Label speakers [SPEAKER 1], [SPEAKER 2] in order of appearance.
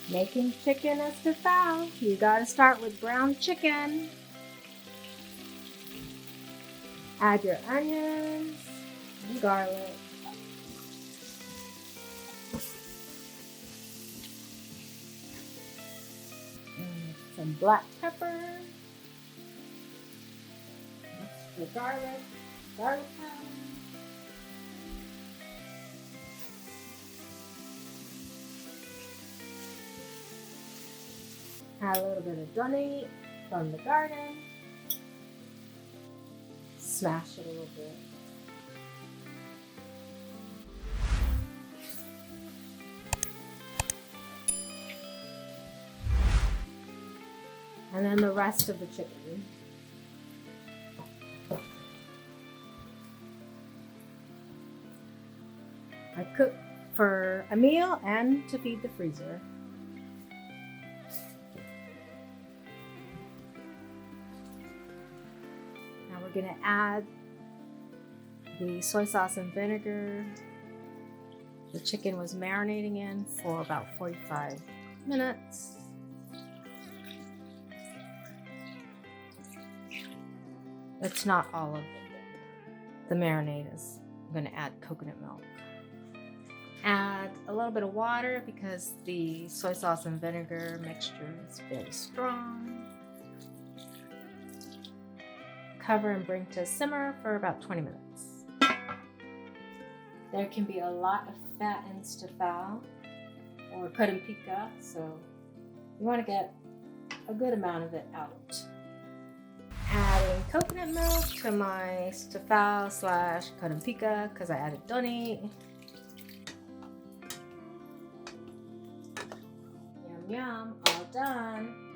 [SPEAKER 1] Making chicken estufao, you gotta start with brown chicken. Add your onions and garlic. And some black pepper. Extra garlic powder. Add a little bit of donut from the garden. Smash it a little bit. And then the rest of the chicken. I cook for a meal and to feed the freezer. Now we're gonna add the soy sauce and vinegar the chicken was marinating in for about 45 minutes. It's not all of the marinade. I'm going to add coconut milk. Add a little bit of water because the soy sauce and vinegar mixture is very strong. Cover and bring to simmer for about 20 minutes. There can be a lot of fat in estufao or kaddon pika, so you want to get a good amount of it out. Adding coconut milk to my estufao / kaddon pika because I added donut. Yum yum, all done.